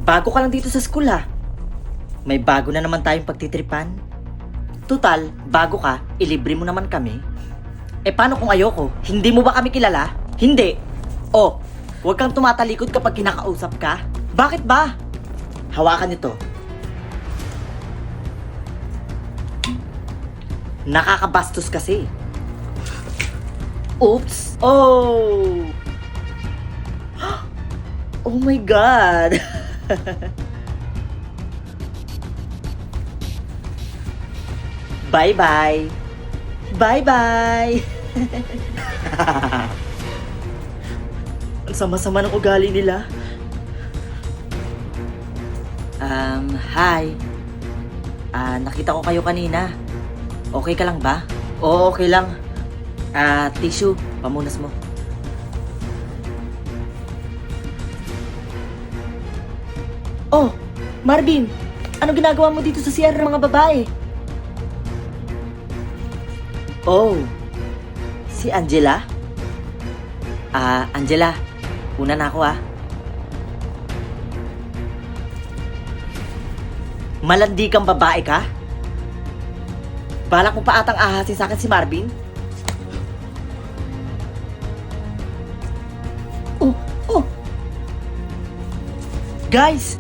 Bago ka lang dito sa school ha. May bago na naman tayong pagtitripan. Tutal, bago ka, ilibre mo naman kami. Eh paano kung ayoko? Hindi mo ba kami kilala? Hindi. Oh, huwag kang tumatalikod kapag kinakausap ka. Bakit ba? Hawakan nito. Nakakabastos kasi. Oops. Oh. Oh my God. Bye-bye. Bye-bye. Ang sama-sama ng ugali nila. Hi. Nakita ko kayo kanina. Okay ka lang ba? Oo, okay lang. Tissue, pamunas mo. Oh, Marvin, ano ginagawa mo dito sa CR ng mga babae? Oh, si Angela? Angela, una na ako Malandi kang babae ka? Balak mo pa atang ahasin sa akin si Marvin? Oh! Guys!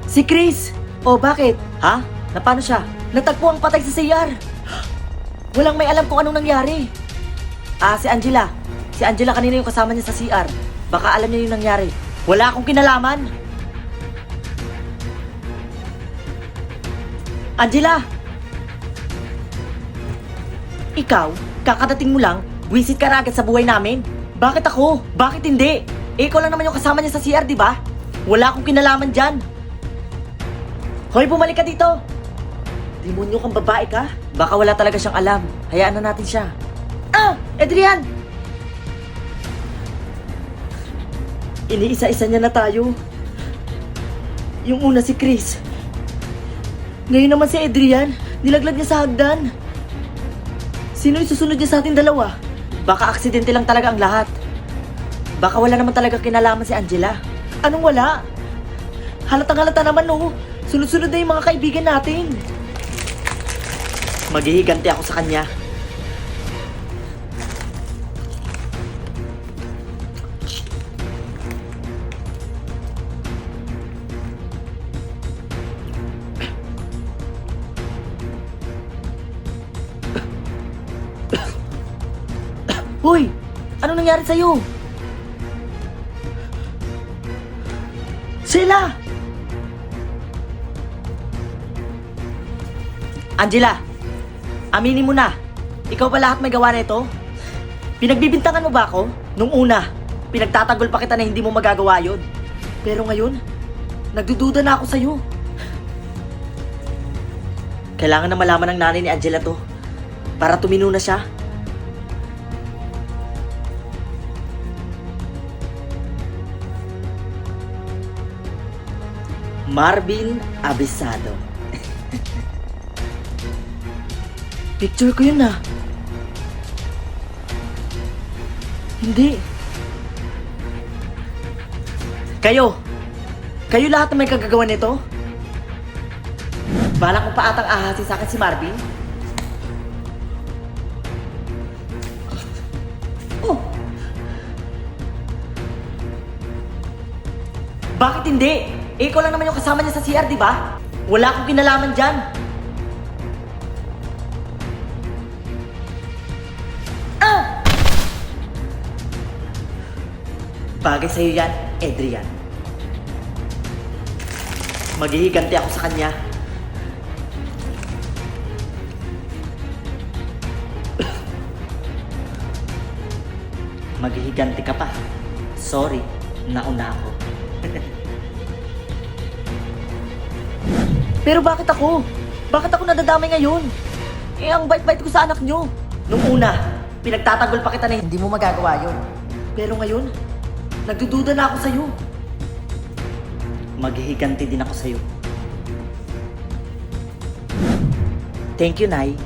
Si Chris! Oh, bakit? Ha? Napano siya? Natagpo ang patay sa CR! Walang may alam kung anong nangyari. Si Angela. Si Angela kanina yung kasama niya sa CR. Baka alam niya yung nangyari. Wala akong kinalaman. Angela! Ikaw, kakadating mo lang, wisit ka na agad sa buhay namin. Bakit ako? Bakit hindi? Ikaw lang naman yung kasama niya sa CR, di ba? Wala akong kinalaman dyan. Hoy, bumalik ka dito! Demonyo kang babae ka? Baka wala talaga siyang alam. Hayaan na natin siya. Adrian! Iniisa-isa niya na tayo. Yung una si Chris. Ngayon naman si Adrian. Nilaglag niya sa hagdan. Sino yung susunod niya sa ating dalawa? Baka aksidente lang talaga ang lahat. Baka wala naman talaga kinalaman si Angela. Anong wala? Halatang-halata naman no. Sunod-sunod na yung mga kaibigan natin. Maghihiganti ako sa kanya. Hoy! Anong nangyari sa'yo? Sheila! Angela! Aminin mo na, ikaw ba lahat may gawa nito? Pinagbibintangan mo ba ako? Nung una, pinagtatanggol pa kita na hindi mo magagawa yun. Pero ngayon, nagdududa na ako sa'yo. Kailangan na malaman ng nanay ni Angela to para tumino na siya. Marvin Abisado. Picture ko yun Hindi. Kayo lahat na may kagagawa nito? Balak mo pa atang ahasin sa akin si Marvin? Oh! Bakit hindi? Ikaw lang naman yung kasama niya sa CR, di ba? Wala akong kinalaman dyan. Bagay sa'yo yan, Adrian. Maghihiganti ako sa kanya. Maghihiganti ka pa. Sorry, nauna ako. Pero bakit ako? Bakit ako nadadamay ngayon? Ang bait-bait ko sa anak nyo. Nung una, pinagtatanggol pa kita na hindi mo magagawa yun. Pero ngayon, nagdududa na ako sa'yo. Maghihiganti din ako sa'yo. Thank you, Nay.